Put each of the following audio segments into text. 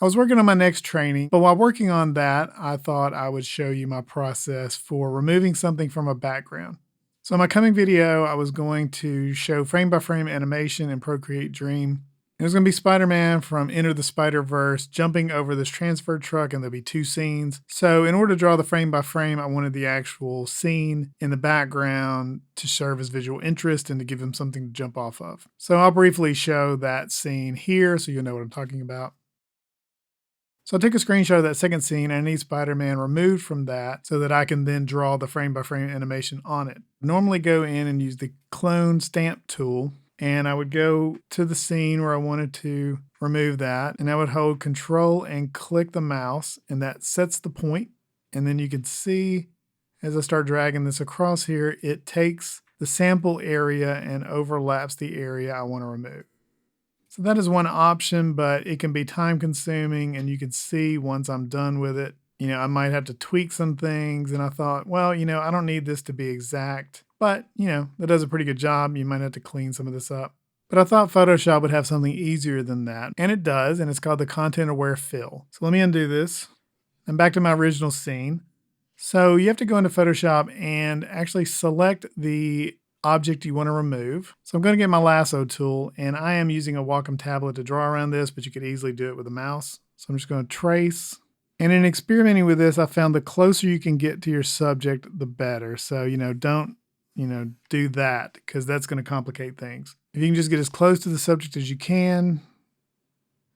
I was working on my next training, but while working on that, I thought I would show you my process for removing something from a background. So in my coming video, I was going to show frame by frame animation in Procreate Dream. It was going to be Spider-Man from Enter the Spider-Verse jumping over this transfer truck, and there'll be two scenes. So in order to draw the frame by frame, I wanted the actual scene in the background to serve as visual interest and to give him something to jump off of. So I'll briefly show that scene here so you'll know what I'm talking about. So I took a screenshot of that second scene and I need Spider-Man removed from that so that I can then draw the frame by frame animation on it. Normally go in and use the clone stamp tool, and I would go to the scene where I wanted to remove that, and I would hold Control and click the mouse, and that sets the point. And then you can see as I start dragging this across here, it takes the sample area and overlaps the area I want to remove. So that is one option, but it can be time consuming, and you can see once I'm done with it, I might have to tweak some things. And I thought, well, I don't need this to be exact, but that does a pretty good job. You might have to clean some of this up. But I thought Photoshop would have something easier than that. And it does, and it's called the Content Aware Fill. So let me undo this. And back to my original scene. So you have to go into Photoshop and actually select the object you want to remove. So I'm going to get my lasso tool, and I am using a Wacom tablet to draw around this, but you could easily do it with a mouse. So I'm just going to trace. And in experimenting with this, I found the closer you can get to your subject, the better. So, don't, do that, because that's going to complicate things. If you can just get as close to the subject as you can,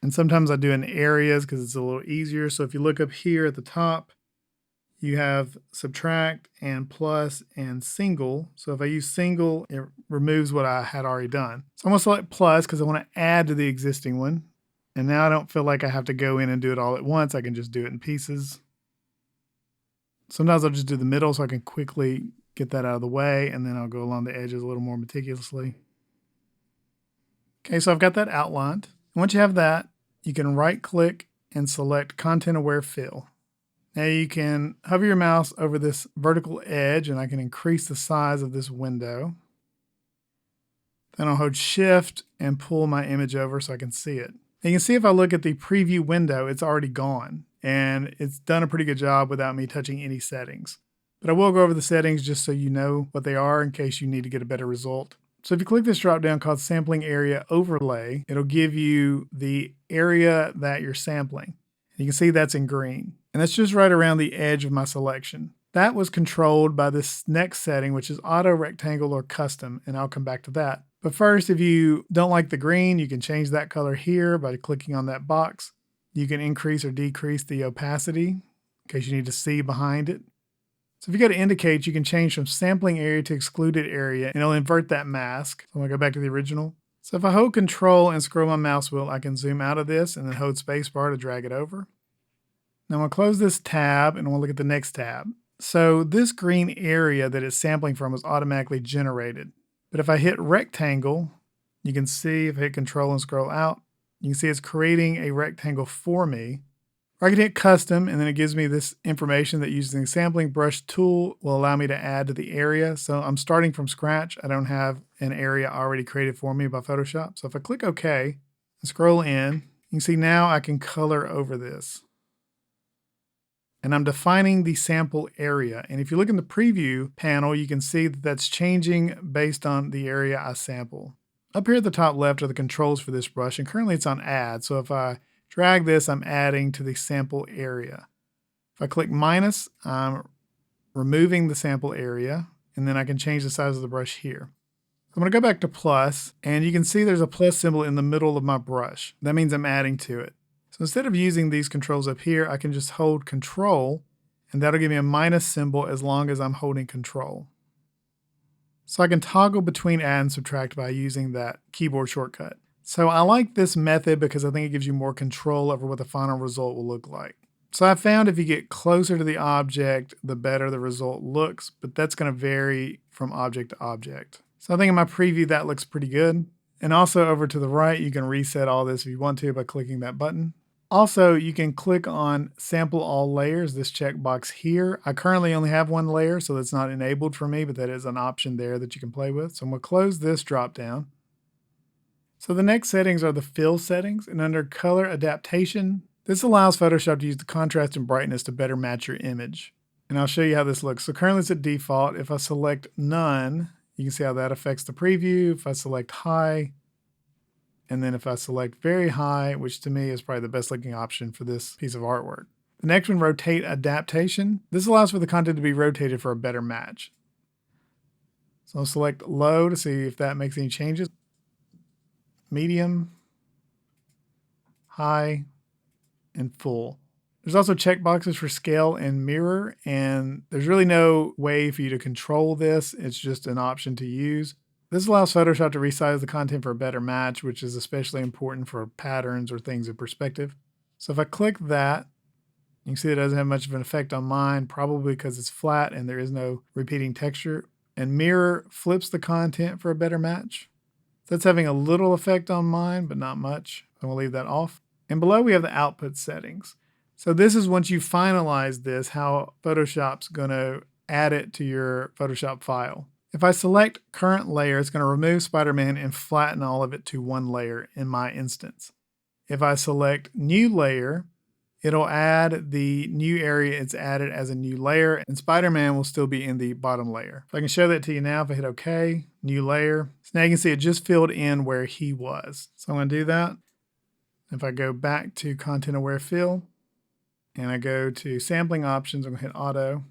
and sometimes I do in areas because it's a little easier. So if you look up here at the top, you have subtract and plus and single. So if I use single, it removes what I had already done. So I'm going to select plus because I want to add to the existing one. And now I don't feel like I have to go in and do it all at once. I can just do it in pieces. Sometimes I'll just do the middle so I can quickly get that out of the way, and then I'll go along the edges a little more meticulously. Okay, so I've got that outlined. Once you have that, you can right click and select Content Aware Fill. Now you can hover your mouse over this vertical edge, and I can increase the size of this window. Then I'll hold Shift and pull my image over so I can see it. And you can see if I look at the preview window, it's already gone, and it's done a pretty good job without me touching any settings. But I will go over the settings just so you know what they are in case you need to get a better result. So if you click this drop down called Sampling Area Overlay, it'll give you the area that you're sampling. You can see that's in green. And that's just right around the edge of my selection. That was controlled by this next setting, which is Auto, Rectangle, or Custom, and I'll come back to that. But first, if you don't like the green, you can change that color here by clicking on that box. You can increase or decrease the opacity in case you need to see behind it. So if you go to Indicate, you can change from Sampling Area to Excluded Area, and it'll invert that mask. So I'm going to go back to the original. So if I hold Control and scroll my mouse wheel, I can zoom out of this and then hold Spacebar to drag it over. Now I'm going to close this tab and we'll look at the next tab. So this green area that it's sampling from is automatically generated. But if I hit rectangle, you can see if I hit Control and scroll out, you can see it's creating a rectangle for me. Or I can hit custom, and then it gives me this information that using the sampling brush tool will allow me to add to the area. So I'm starting from scratch. I don't have an area already created for me by Photoshop. So if I click OK and scroll in, you can see now I can color over this. And I'm defining the sample area. And if you look in the preview panel, you can see that that's changing based on the area I sample. Up here at the top left are the controls for this brush, and currently it's on add. So if I drag this, I'm adding to the sample area. If I click minus, I'm removing the sample area, and then I can change the size of the brush here. I'm going to go back to plus, and you can see there's a plus symbol in the middle of my brush. That means I'm adding to it. So instead of using these controls up here, I can just hold Control, and that'll give me a minus symbol as long as I'm holding Control. So I can toggle between add and subtract by using that keyboard shortcut. So I like this method because I think it gives you more control over what the final result will look like. So I found if you get closer to the object, the better the result looks, but that's going to vary from object to object. So I think in my preview that looks pretty good. And also over to the right, you can reset all this if you want to by clicking that button. Also, you can click on Sample All Layers, this checkbox here. I currently only have one layer, so that's not enabled for me, but that is an option there that you can play with. So I'm going to close this drop down. So the next settings are the fill settings, and under color adaptation, This allows Photoshop to use the contrast and brightness to better match your image. And I'll show you how this looks. So currently it's at default. If I select none, you can see how that affects the preview. If I select high, and then if I select very high, which to me is probably the best looking option for this piece of artwork. The next one, rotate adaptation. This allows for the content to be rotated for a better match. So I'll select low to see if that makes any changes. Medium, high, and full. There's also checkboxes for scale and mirror, and there's really no way for you to control this. It's just an option to use. This allows Photoshop to resize the content for a better match, which is especially important for patterns or things in perspective. So if I click that, you can see it doesn't have much of an effect on mine, probably because it's flat and there is no repeating texture. And mirror flips the content for a better match. That's having a little effect on mine, but not much. I'm gonna leave that off. And below we have the output settings. So this is once you finalize this, how Photoshop's gonna add it to your Photoshop file. If I select current layer, it's gonna remove Spider-Man and flatten all of it to one layer in my instance. If I select new layer, it'll add the new area it's added as a new layer, and Spider-Man will still be in the bottom layer. If I can show that to you now, if I hit OK, new layer, so now you can see it just filled in where he was. So I'm gonna do that. If I go back to Content Aware Fill, and I go to Sampling Options, I'm gonna hit Auto.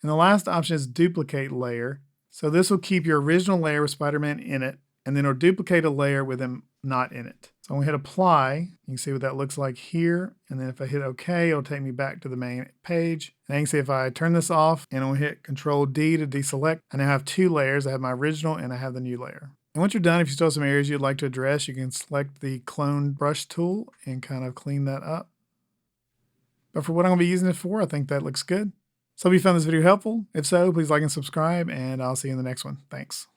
And the last option is Duplicate Layer. So this will keep your original layer with Spider-Man in it, and then it'll duplicate a layer with him not in it. So I'm gonna hit Apply. You can see what that looks like here. And then if I hit OK, it'll take me back to the main page. And you can see if I turn this off and I'll hit Control D to deselect, I now have two layers. I have my original and I have the new layer. And once you're done, if you still have some areas you'd like to address, you can select the Clone Brush tool and kind of clean that up. But for what I'm gonna be using it for, I think that looks good. So hope you found this video helpful. If so, please like and subscribe, and I'll see you in the next one. Thanks.